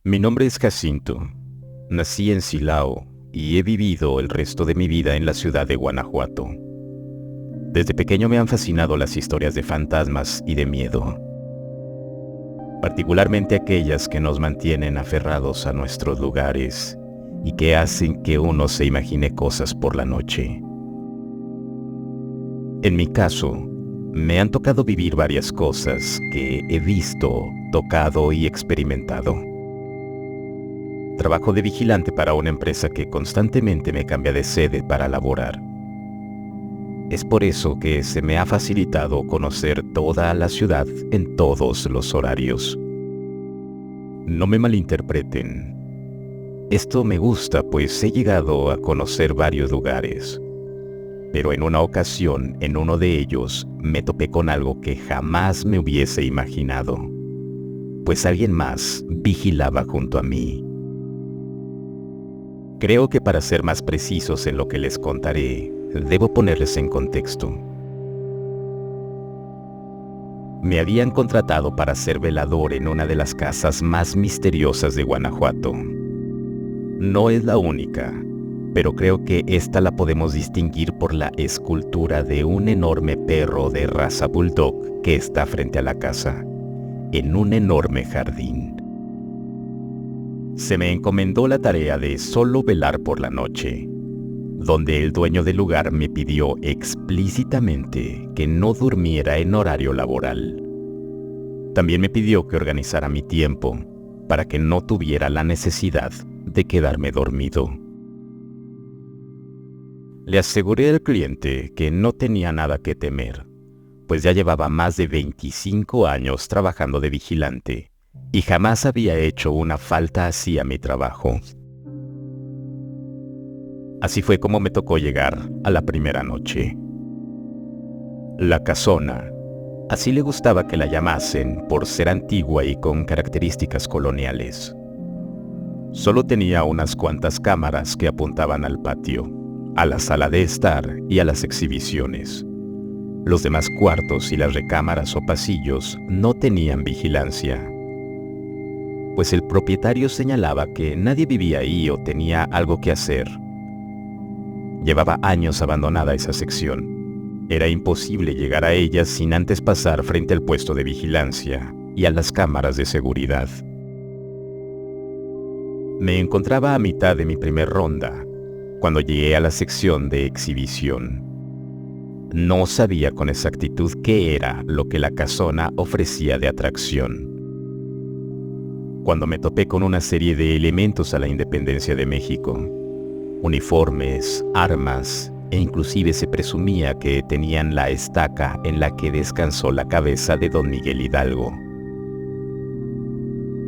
Mi nombre es Jacinto. Nací en Silao y he vivido el resto de mi vida en la ciudad de Guanajuato. Desde pequeño me han fascinado las historias de fantasmas y de miedo, particularmente aquellas que nos mantienen aferrados a nuestros lugares y que hacen que uno se imagine cosas por la noche. En mi caso, me han tocado vivir varias cosas que he visto, tocado y experimentado. Trabajo de vigilante para una empresa que constantemente me cambia de sede para laborar. Es por eso que se me ha facilitado conocer toda la ciudad en todos los horarios. No me malinterpreten. Esto me gusta, pues he llegado a conocer varios lugares. Pero en una ocasión, en uno de ellos, me topé con algo que jamás me hubiese imaginado, pues alguien más vigilaba junto a mí. Creo que para ser más precisos en lo que les contaré, debo ponerles en contexto. Me habían contratado para ser velador en una de las casas más misteriosas de Guanajuato. No es la única, pero creo que esta la podemos distinguir por la escultura de un enorme perro de raza bulldog que está frente a la casa, en un enorme jardín. Se me encomendó la tarea de solo velar por la noche, donde el dueño del lugar me pidió explícitamente que no durmiera en horario laboral. También me pidió que organizara mi tiempo para que no tuviera la necesidad de quedarme dormido. Le aseguré al cliente que no tenía nada que temer, pues ya llevaba más de 25 años trabajando de vigilante y jamás había hecho una falta así a mi trabajo. Así fue como me tocó llegar a la primera noche. La casona, así le gustaba que la llamasen por ser antigua y con características coloniales. Solo tenía unas cuantas cámaras que apuntaban al patio, a la sala de estar y a las exhibiciones. Los demás cuartos y las recámaras o pasillos no tenían vigilancia, pues el propietario señalaba que nadie vivía ahí o tenía algo que hacer. Llevaba años abandonada esa sección. Era imposible llegar a ella sin antes pasar frente al puesto de vigilancia y a las cámaras de seguridad. Me encontraba a mitad de mi primer ronda, cuando llegué a la sección de exhibición. No sabía con exactitud qué era lo que la casona ofrecía de atracción, cuando me topé con una serie de elementos a la independencia de México. Uniformes, armas, e inclusive se presumía que tenían la estaca en la que descansó la cabeza de don Miguel Hidalgo.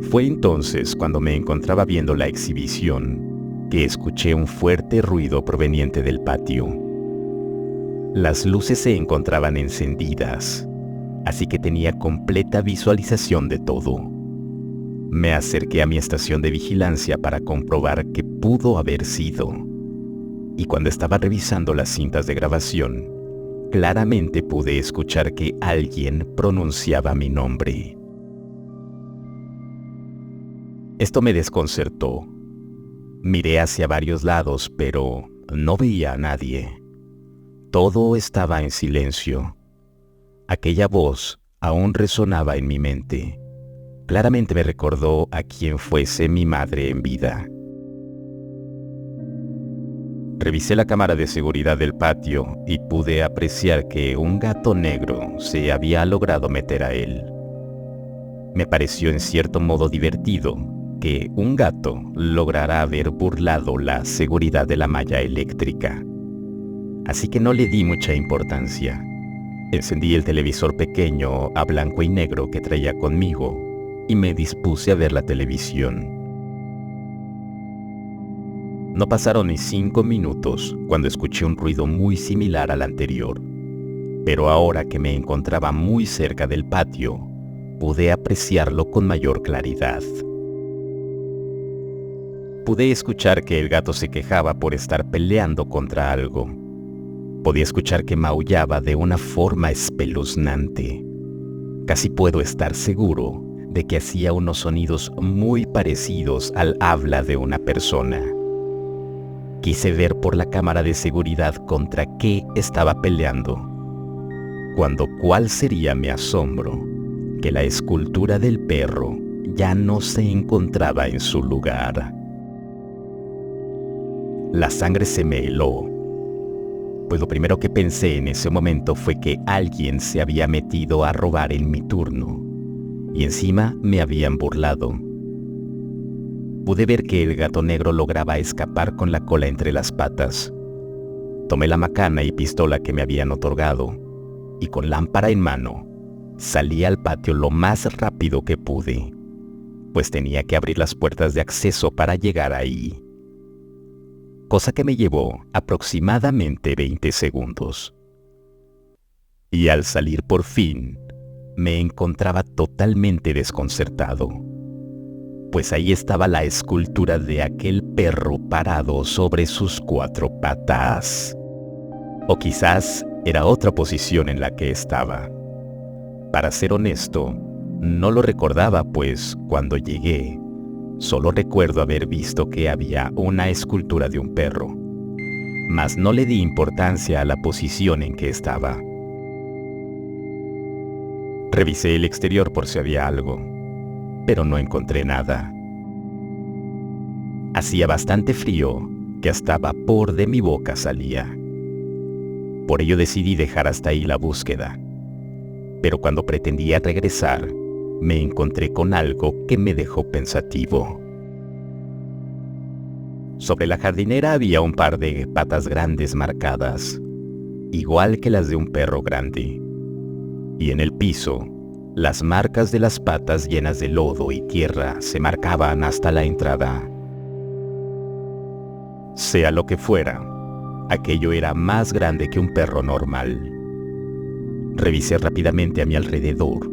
Fue entonces cuando me encontraba viendo la exhibición que escuché un fuerte ruido proveniente del patio. Las luces se encontraban encendidas, así que tenía completa visualización de todo. Me acerqué a mi estación de vigilancia para comprobar qué pudo haber sido. Y cuando estaba revisando las cintas de grabación, claramente pude escuchar que alguien pronunciaba mi nombre. Esto me desconcertó. Miré hacia varios lados, pero no veía a nadie. Todo estaba en silencio. Aquella voz aún resonaba en mi mente. Claramente me recordó a quien fuese mi madre en vida. Revisé la cámara de seguridad del patio y pude apreciar que un gato negro se había logrado meter a él. Me pareció en cierto modo divertido que un gato lograra haber burlado la seguridad de la malla eléctrica. Así que no le di mucha importancia. Encendí el televisor pequeño a blanco y negro que traía conmigo y me dispuse a ver la televisión. No pasaron ni 5 minutos cuando escuché un ruido muy similar al anterior, pero ahora que me encontraba muy cerca del patio, pude apreciarlo con mayor claridad. Pude escuchar que el gato se quejaba por estar peleando contra algo. Podía escuchar que maullaba de una forma espeluznante. Casi puedo estar seguro de que hacía unos sonidos muy parecidos al habla de una persona. Quise ver por la cámara de seguridad contra qué estaba peleando, cuando cuál sería mi asombro, que la escultura del perro ya no se encontraba en su lugar. La sangre se me heló, pues lo primero que pensé en ese momento fue que alguien se había metido a robar en mi turno, y encima me habían burlado. Pude ver que el gato negro lograba escapar con la cola entre las patas. Tomé la macana y pistola que me habían otorgado, y con lámpara en mano, salí al patio lo más rápido que pude, pues tenía que abrir las puertas de acceso para llegar ahí. Cosa que me llevó aproximadamente 20 segundos. Y al salir por fin, me encontraba totalmente desconcertado, pues ahí estaba la escultura de aquel perro parado sobre sus 4 patas. O quizás era otra posición en la que estaba. Para ser honesto, no lo recordaba, pues cuando llegué, solo recuerdo haber visto que había una escultura de un perro, mas no le di importancia a la posición en que estaba. Revisé el exterior por si había algo, pero no encontré nada. Hacía bastante frío, que hasta vapor de mi boca salía. Por ello decidí dejar hasta ahí la búsqueda. Pero cuando pretendía regresar, me encontré con algo que me dejó pensativo. Sobre la jardinera había un par de patas grandes marcadas, igual que las de un perro grande. Y en el piso, las marcas de las patas llenas de lodo y tierra se marcaban hasta la entrada. Sea lo que fuera, aquello era más grande que un perro normal. Revisé rápidamente a mi alrededor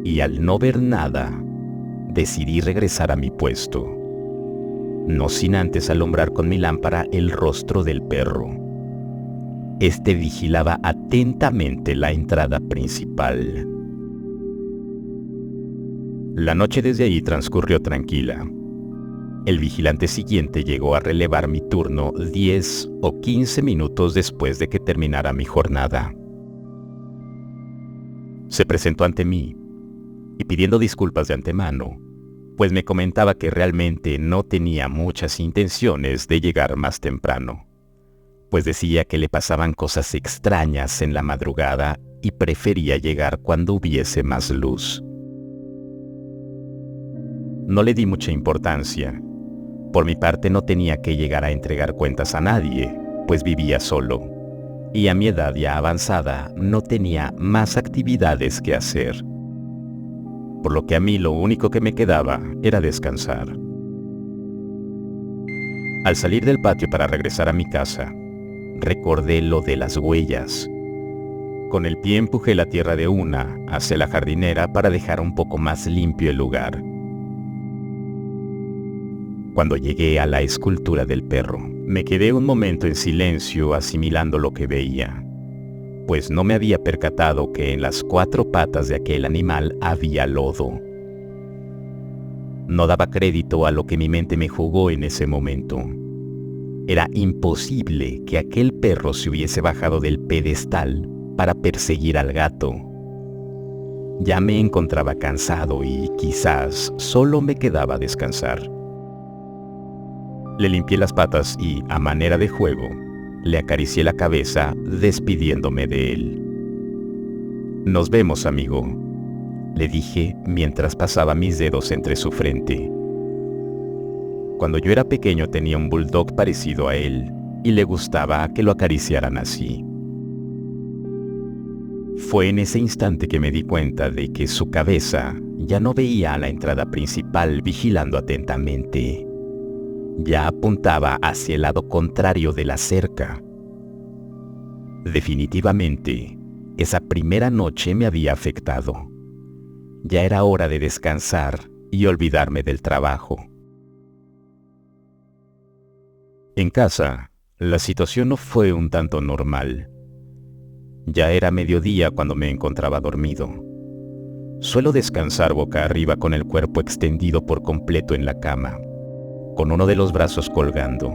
y al no ver nada, decidí regresar a mi puesto, no sin antes alumbrar con mi lámpara el rostro del perro. Este vigilaba atentamente la entrada principal. La noche desde ahí transcurrió tranquila. El vigilante siguiente llegó a relevar mi turno 10 o 15 minutos después de que terminara mi jornada. Se presentó ante mí y pidiendo disculpas de antemano, pues me comentaba que realmente no tenía muchas intenciones de llegar más temprano, pues decía que le pasaban cosas extrañas en la madrugada y prefería llegar cuando hubiese más luz. No le di mucha importancia. Por mi parte no tenía que llegar a entregar cuentas a nadie, pues vivía solo, y a mi edad ya avanzada no tenía más actividades que hacer. Por lo que a mí lo único que me quedaba era descansar. Al salir del patio para regresar a mi casa, recordé lo de las huellas. Con el pie empujé la tierra de una hacia la jardinera para dejar un poco más limpio el lugar. Cuando llegué a la escultura del perro, me quedé un momento en silencio asimilando lo que veía, pues no me había percatado que en las 4 patas de aquel animal había lodo. No daba crédito a lo que mi mente me jugó en ese momento. Era imposible que aquel perro se hubiese bajado del pedestal para perseguir al gato. Ya me encontraba cansado y quizás solo me quedaba descansar. Le limpié las patas y, a manera de juego, le acaricié la cabeza despidiéndome de él. «Nos vemos, amigo», le dije mientras pasaba mis dedos entre su frente. Cuando yo era pequeño tenía un bulldog parecido a él y le gustaba que lo acariciaran así. Fue en ese instante que me di cuenta de que su cabeza ya no veía a la entrada principal vigilando atentamente. Ya apuntaba hacia el lado contrario de la cerca. Definitivamente, esa primera noche me había afectado. Ya era hora de descansar y olvidarme del trabajo. En casa, la situación no fue un tanto normal. Ya era mediodía cuando me encontraba dormido. Suelo descansar boca arriba con el cuerpo extendido por completo en la cama, con uno de los brazos colgando.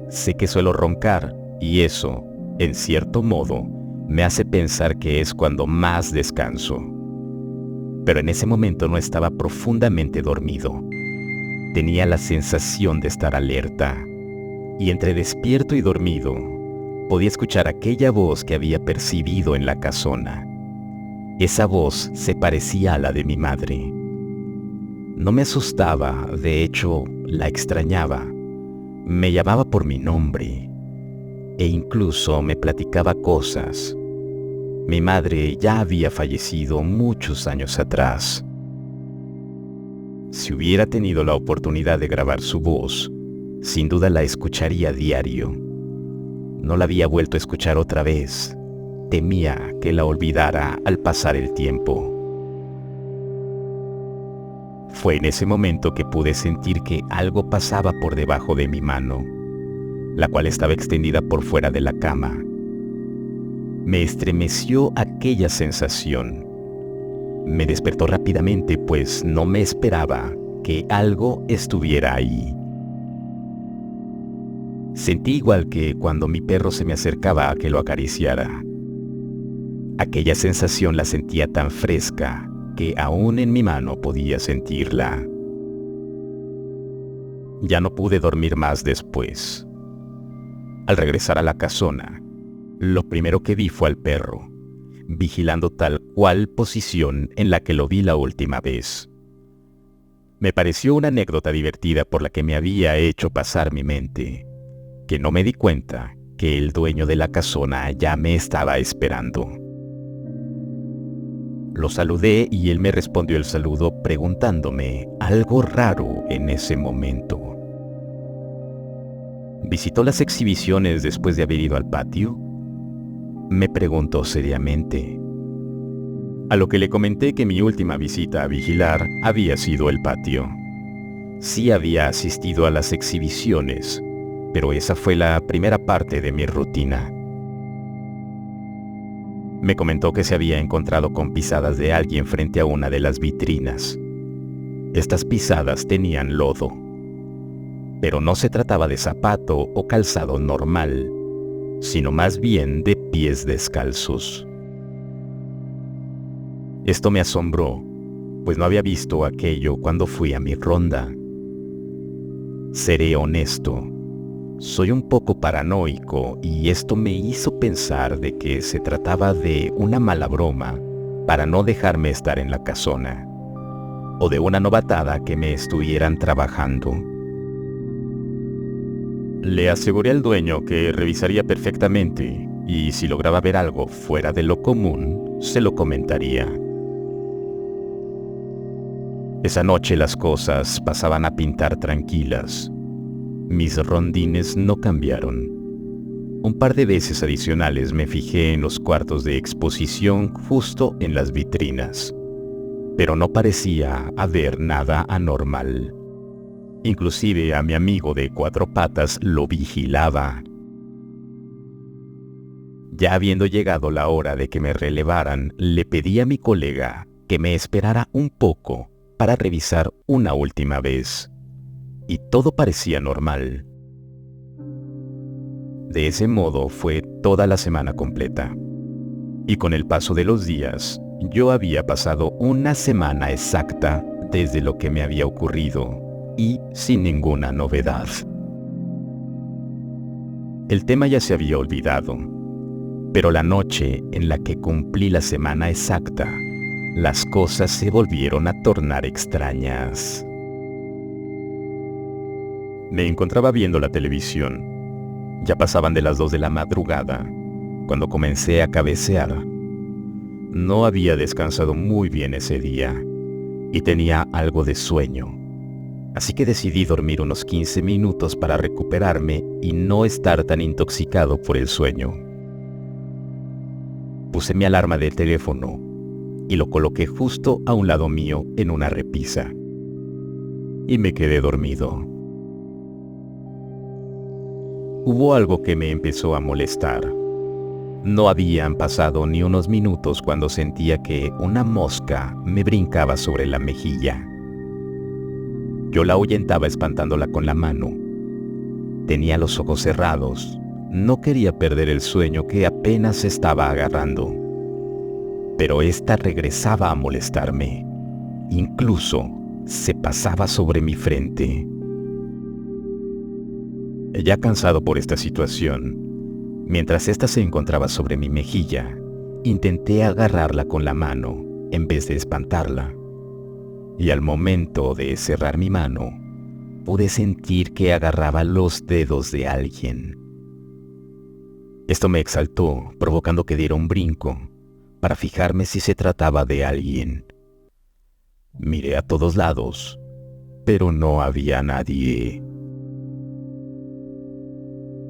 Sé que suelo roncar y eso, en cierto modo, me hace pensar que es cuando más descanso. Pero en ese momento no estaba profundamente dormido. Tenía la sensación de estar alerta, y entre despierto y dormido, podía escuchar aquella voz que había percibido en la casona. Esa voz se parecía a la de mi madre. No me asustaba, de hecho, la extrañaba. Me llamaba por mi nombre, e incluso me platicaba cosas. Mi madre ya había fallecido muchos años atrás. Si hubiera tenido la oportunidad de grabar su voz, sin duda la escucharía diario. No la había vuelto a escuchar otra vez. Temía que la olvidara al pasar el tiempo. Fue en ese momento que pude sentir que algo pasaba por debajo de mi mano, la cual estaba extendida por fuera de la cama. Me estremeció aquella sensación. Me despertó rápidamente, pues no me esperaba que algo estuviera ahí. Sentí igual que cuando mi perro se me acercaba a que lo acariciara. Aquella sensación la sentía tan fresca que aún en mi mano podía sentirla. Ya no pude dormir más después. Al regresar a la casona, lo primero que vi fue al perro, vigilando tal cual posición en la que lo vi la última vez. Me pareció una anécdota divertida por la que me había hecho pasar mi mente, que no me di cuenta que el dueño de la casona ya me estaba esperando. Lo saludé y él me respondió el saludo preguntándome algo raro en ese momento. ¿Visitó las exhibiciones después de haber ido al patio?, me preguntó seriamente. A lo que le comenté que mi última visita a vigilar había sido el patio. Sí había asistido a las exhibiciones, pero esa fue la primera parte de mi rutina. Me comentó que se había encontrado con pisadas de alguien frente a una de las vitrinas. Estas pisadas tenían lodo, pero no se trataba de zapato o calzado normal, sino más bien de pies descalzos. Esto me asombró, pues no había visto aquello cuando fui a mi ronda. Seré honesto, soy un poco paranoico y esto me hizo pensar de que se trataba de una mala broma para no dejarme estar en la casona, o de una novatada que me estuvieran trabajando. Le aseguré al dueño que revisaría perfectamente y si lograba ver algo fuera de lo común, se lo comentaría. Esa noche las cosas pasaban a pintar tranquilas. Mis rondines no cambiaron. Un par de veces adicionales me fijé en los cuartos de exposición justo en las vitrinas, pero no parecía haber nada anormal. Inclusive a mi amigo de 4 patas lo vigilaba. Ya habiendo llegado la hora de que me relevaran, le pedí a mi colega que me esperara un poco para revisar una última vez. Y todo parecía normal. De ese modo fue toda la semana completa. Y con el paso de los días, yo había pasado una semana exacta desde lo que me había ocurrido y sin ninguna novedad. El tema ya se había olvidado, pero la noche en la que cumplí la semana exacta, las cosas se volvieron a tornar extrañas. Me encontraba viendo la televisión. Ya pasaban de las 2 de la madrugada, cuando comencé a cabecear. No había descansado muy bien ese día, y tenía algo de sueño. Así que decidí dormir unos 15 minutos para recuperarme y no estar tan intoxicado por el sueño. Puse mi alarma del teléfono y lo coloqué justo a un lado mío en una repisa. Y me quedé dormido. Hubo algo que me empezó a molestar. No habían pasado ni unos minutos cuando sentía que una mosca me brincaba sobre la mejilla. Yo la ahuyentaba espantándola con la mano. Tenía los ojos cerrados. No quería perder el sueño que apenas estaba agarrando. Pero esta regresaba a molestarme. Incluso se pasaba sobre mi frente. Ya cansado por esta situación, mientras ésta se encontraba sobre mi mejilla, intenté agarrarla con la mano en vez de espantarla. Y al momento de cerrar mi mano, pude sentir que agarraba los dedos de alguien. Esto me exaltó, provocando que diera un brinco, para fijarme si se trataba de alguien. Miré a todos lados, pero no había nadie.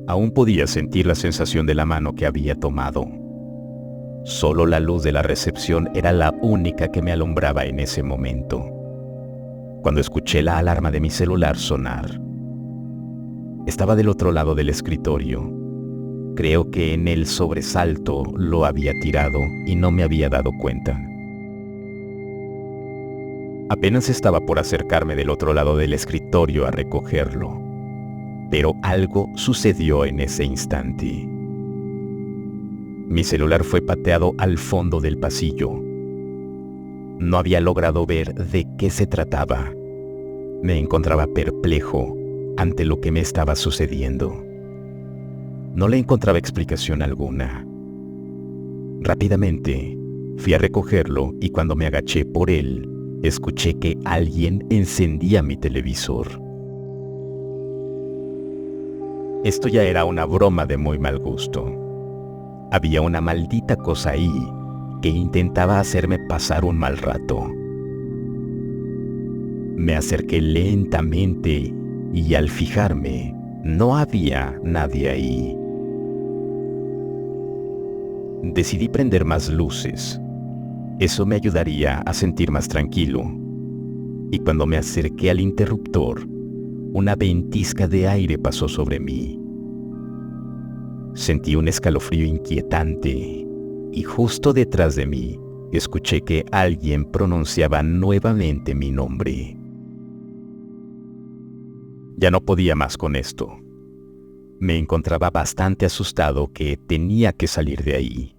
Aún podía sentir la sensación de la mano que había tomado. Solo la luz de la recepción era la única que me alumbraba en ese momento, cuando escuché la alarma de mi celular sonar. Estaba del otro lado del escritorio. Creo que en el sobresalto lo había tirado y no me había dado cuenta. Apenas estaba por acercarme del otro lado del escritorio a recogerlo, pero algo sucedió en ese instante. Mi celular fue pateado al fondo del pasillo. No había logrado ver de qué se trataba. Me encontraba perplejo ante lo que me estaba sucediendo. No le encontraba explicación alguna. Rápidamente fui a recogerlo y cuando me agaché por él, escuché que alguien encendía mi televisor. Esto ya era una broma de muy mal gusto. Había una maldita cosa ahí que intentaba hacerme pasar un mal rato. Me acerqué lentamente y al fijarme, no había nadie ahí. Decidí prender más luces. Eso me ayudaría a sentir más tranquilo. Y cuando me acerqué al interruptor, una ventisca de aire pasó sobre mí. Sentí un escalofrío inquietante y justo detrás de mí escuché que alguien pronunciaba nuevamente mi nombre. Ya no podía más con esto. Me encontraba bastante asustado que tenía que salir de ahí.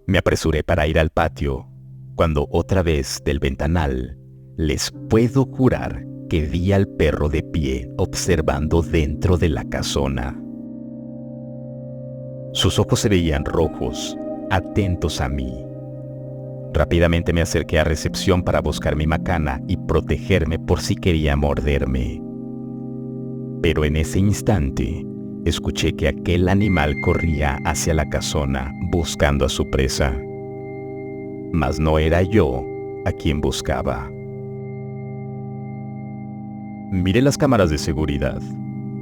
Me apresuré para ir al patio, cuando otra vez del ventanal, les puedo jurar que vi al perro de pie observando dentro de la casona. Sus ojos se veían rojos, atentos a mí. Rápidamente me acerqué a recepción para buscar mi macana y protegerme por si quería morderme. Pero en ese instante, escuché que aquel animal corría hacia la casona buscando a su presa. Mas no era yo a quien buscaba. Miré las cámaras de seguridad,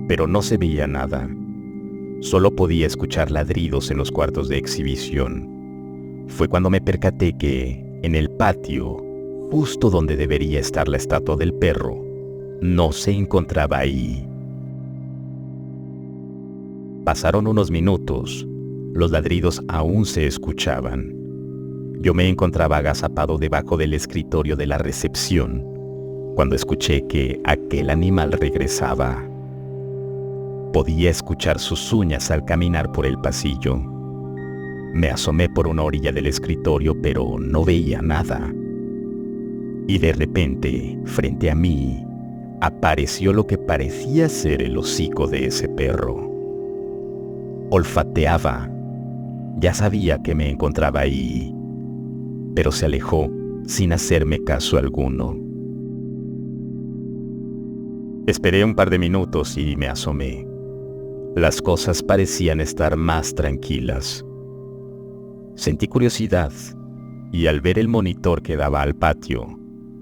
pero no se veía nada. Solo podía escuchar ladridos en los cuartos de exhibición. Fue cuando me percaté que, en el patio, justo donde debería estar la estatua del perro, no se encontraba ahí. Pasaron unos minutos. Los ladridos aún se escuchaban. Yo me encontraba agazapado debajo del escritorio de la recepción, cuando escuché que aquel animal regresaba. Podía escuchar sus uñas al caminar por el pasillo. Me asomé por una orilla del escritorio, pero no veía nada. Y de repente, frente a mí, apareció lo que parecía ser el hocico de ese perro. Olfateaba. Ya sabía que me encontraba ahí, pero se alejó sin hacerme caso alguno. Esperé un par de minutos y me asomé. Las cosas parecían estar más tranquilas. Sentí curiosidad y al ver el monitor que daba al patio,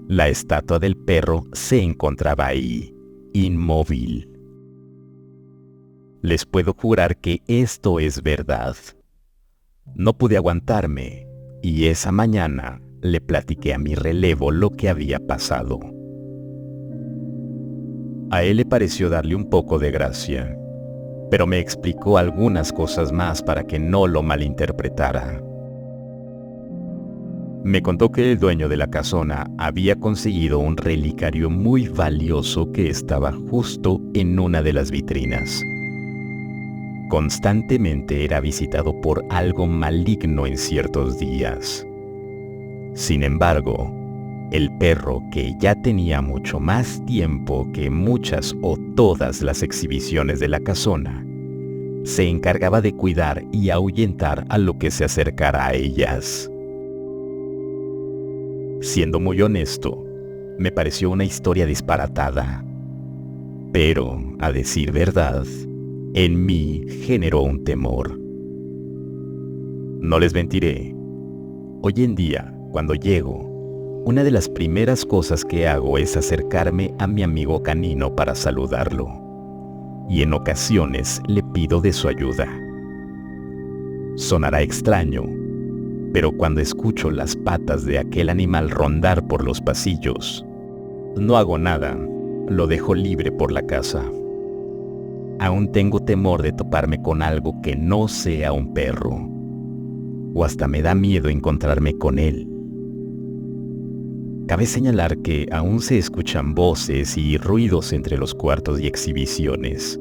la estatua del perro se encontraba ahí, inmóvil. Les puedo jurar que esto es verdad. No pude aguantarme y esa mañana le platiqué a mi relevo lo que había pasado. A él le pareció darle un poco de gracia, pero me explicó algunas cosas más para que no lo malinterpretara. Me contó que el dueño de la casona había conseguido un relicario muy valioso que estaba justo en una de las vitrinas. Constantemente era visitado por algo maligno en ciertos días. Sin embargo, el perro, que ya tenía mucho más tiempo que muchas o todas las exhibiciones de la casona, se encargaba de cuidar y ahuyentar a lo que se acercara a ellas. Siendo muy honesto, me pareció una historia disparatada, pero, a decir verdad, en mí generó un temor. No les mentiré, hoy en día, cuando llego, una de las primeras cosas que hago es acercarme a mi amigo canino para saludarlo, y en ocasiones le pido de su ayuda. Sonará extraño, pero cuando escucho las patas de aquel animal rondar por los pasillos, no hago nada, lo dejo libre por la casa. Aún tengo temor de toparme con algo que no sea un perro, o hasta me da miedo encontrarme con él. Cabe señalar que aún se escuchan voces y ruidos entre los cuartos y exhibiciones,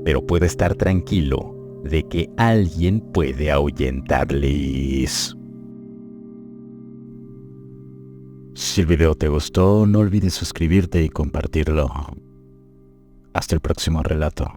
pero puedo estar tranquilo de que alguien puede ahuyentarles. Si el video te gustó, no olvides suscribirte y compartirlo. Hasta el próximo relato.